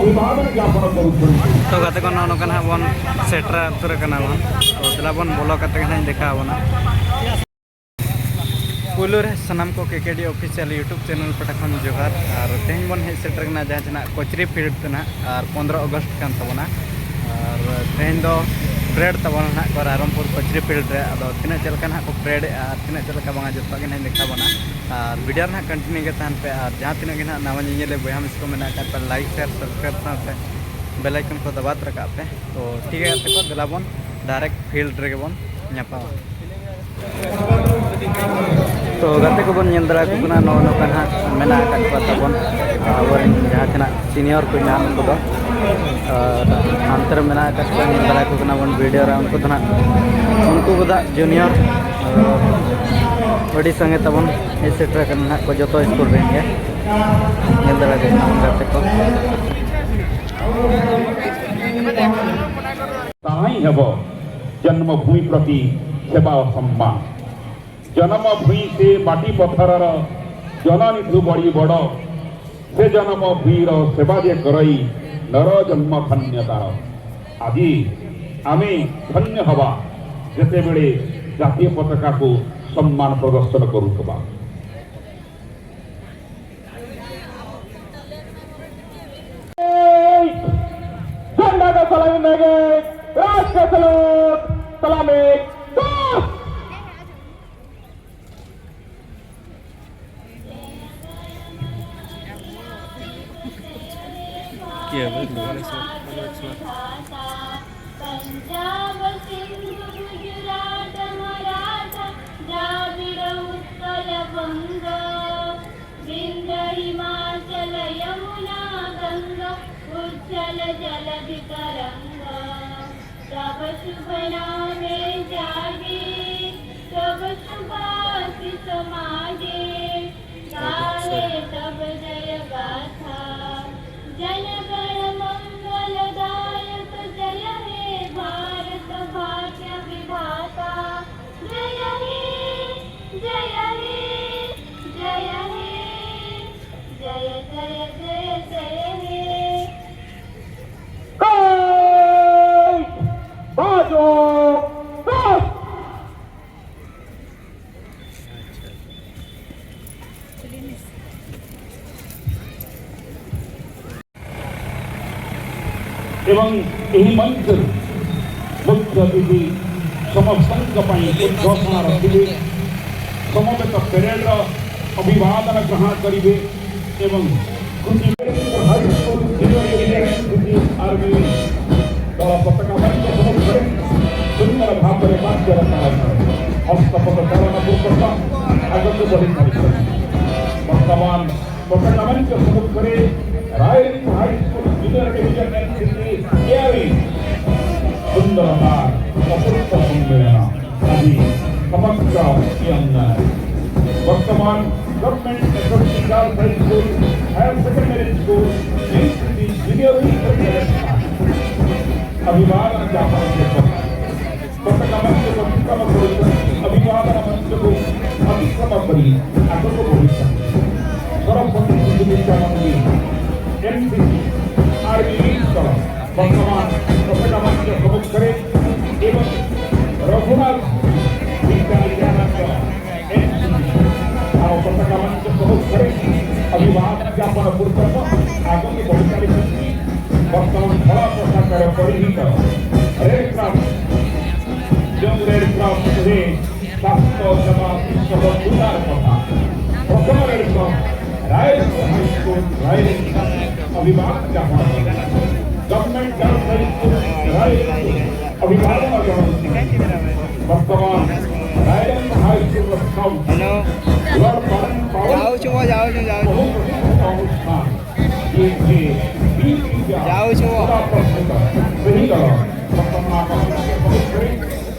तो गाते को नौका बन सेटर उतर बन तो दिला बन बोलो देखा बना पुलू रे सनाम को केकेडी ऑफिशियल यूट्यूब चैनल पटा खन जोहार और तेज बन हे सेटर जहाँ कोचरी फील्ड तना और 15 अगस्त कान तबना और तेज दो परेड तबन ना को रामपुर कोचरी फील्ड रे अदो तीना चलका ना को परेड और तीना चलका बांगा जत्ता के ना देखा बना और वीडियो ना कंटिन्यू के तहन पे और जहाँ तीना के ना नवा नियले बया मिस को मेना कर लाइक शेयर सब्सक्राइब साथे बेल आइकन को दबा रखा पे तो ठीक है तो दिला बन डायरेक्ट फील्ड रे बन न्यापा तो गाते को बन नेंदरा को ना नो नो कना मेना का तबन और जहाँ तना सीनियर को नाम को दो अंतर मेना का नेंदरा को ना बन वीडियो रा उनको तना उनको बदा जूनियर बड़ी संगे तबन ए सेटर करना को जो तो स्कूल रे है नेंदरा के नाम गाते को ताई हेबो जन्मभूमि प्रति सेवा सम्मान जन्मभूमि से माटी पथर जननी बड़ी बड़ से जन्मभूमिर सेवा जे करई नर जन्म धन्यतार आज आम धन्य हवा जिते बड़े जातीय पताका को सम्मान प्रदर्शन करुवा पंजाब सिंधु गुजरात मराठा द्राविड़ उत्कल बंग विंध्य हिमाचल यमुना गंगा उज्जल जलधि तरंगा तब शुभ नामे जागे तब शुभाशिष मागे गाहे तब जय गाथा जन गण मंगलदायक जय हे भारत भाग्य विधाता जय हे जय हे जय हे जय जय जय जय हे बाजो एवं यही मंच मुख्य अतिथि समस्त घोषणा रखिए समवेत परेड अभिवादन ग्रहण करेंगे एवं पताका मंच सुंदर भाव में बाध्य हस्तपद चालन पूर्वक आगे बढ़ी वर्तमान पताका मंच सम्मुखें Rairing high school junior division सुंदर अपूर्व सम्मेलन अभी समस्त वर्तमान government girls high school higher secondary school junior अभिवादन ज्ञापन पताका मंच को अतिक्रम कर अभिवादन मंच को अतिक्रम कर आगे को बढ़ी सरस्वती शिशु विद्या मंदिर एनसीसी आर्मी वर्तमान पताका मंच सम्मुखें एवं रघुनाथ पताका मंच सम्मुखें अभिवादन ज्ञापन पूर्वक आगे बढ़ी चली वर्तमान धला पोशाकर परिहित रेडक्राफ्ट जो रेडक्राफ्ट से स्वास्थ्य सेवा सुधार कथा प्रथम रेडक्राफ्ट रायपुर हाई स्कूल रायपुर अभिवादन ज्ञापन government girls high school Raipur अभिवादन वर्तमान रायपुर हाई स्कूल स्काउट जाओ छो सही करो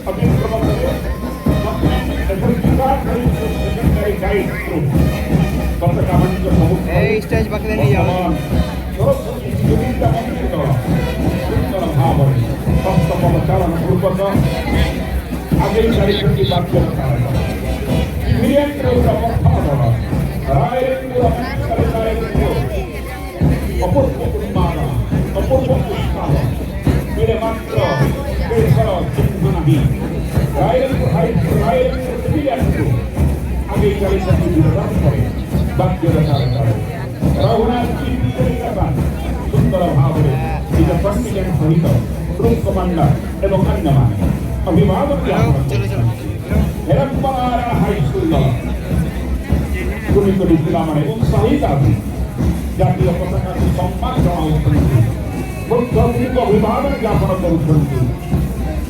अभी स्टेज पकड़े नहीं जाओ आगे कार्यक्रम की बात करता है अपूर्व नहीं रायरंगपुर सिविलियन को आगे चले जाने की जरूरत पड़े बात रघुनाथ की सुंदर भाव निज कॉन्फिडेंस सहित ग्रुप कमांडर एवं अन्य अभिभावक हेरप्पनारायण हाई स्कूल कुड़ी पिला उत्साहित जातीय पताका को सम्मान जनाउछन्ति मुख्यमंत्री को अभिवादन ज्ञापन करुछन्ति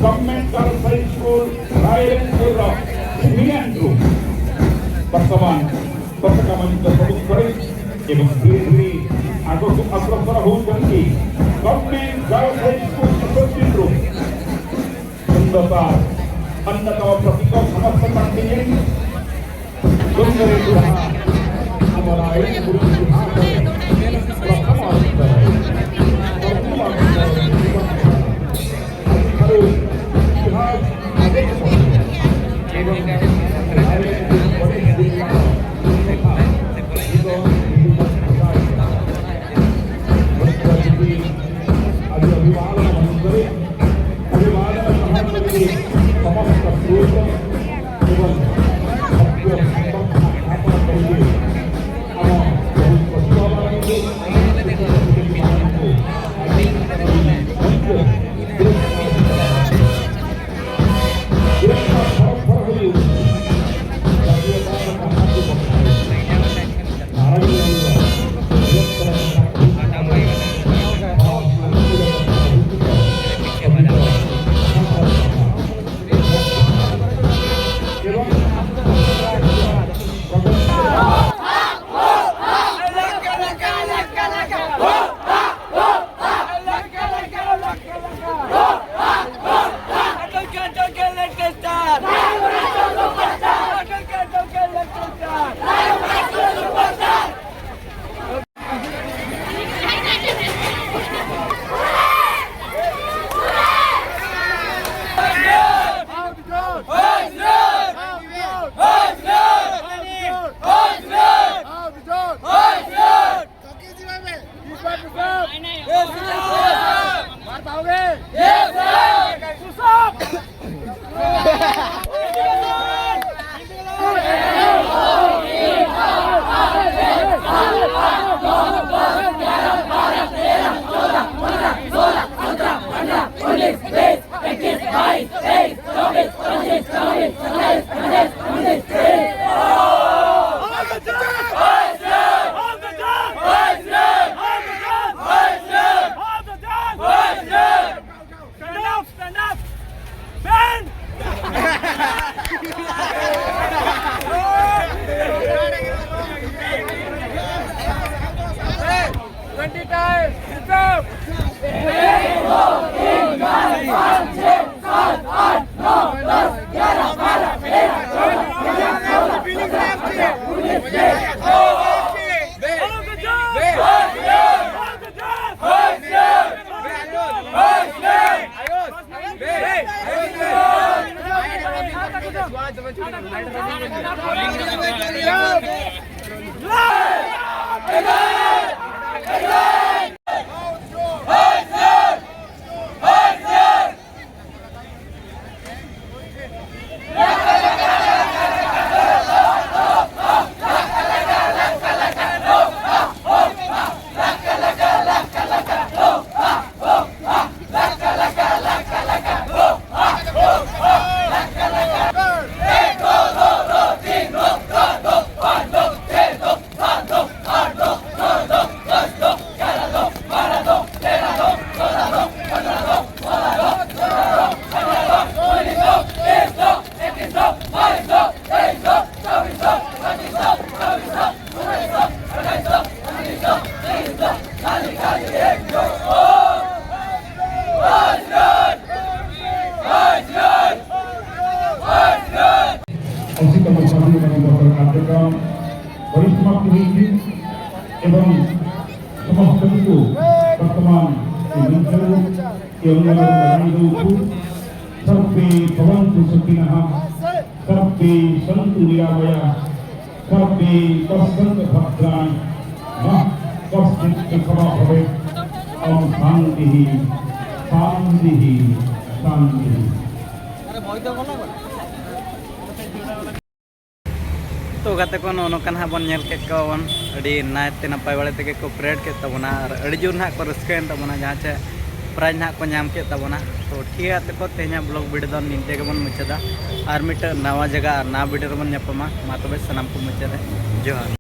government girls high school Rairangpur civilian group वर्तमान पताका मंच प्रमुख करे एवं धीरे धीरे आगे को अग्रसर होउछन्ति government girls high school association group सुंदरता अन्यतम प्रतीक समस्त कंटिन्यूइंग सुंदर हमारा एक गुरु कार्यक्रम परिसमाप्त हुई एवं समस्त को वर्तमान सर्वे भवन्तु सुखिनः सर्वे सन्तु निरामयाः सर्वे पश्यन्तु भद्राणि मा कश्चित् दुःखं भवेत्। ओम शान्तिः शान्तिः शान्तिः। तो गाते को नोकान हाँ बन नेल केत को बन अड़ी नायते नपाय बारे तेगे को परेड के तबना और अड़ी जोर ना को रस्केन तबना जहाँ चे प्राइज ना को नाम के तबना तो ठीक है ते को तेना ब्लॉग वीडियो दो निंते के बन मुचादा और मिट नवा जगह ना वीडियो बन न्यापमा मा तबे सनाम को मुचादे जोहार।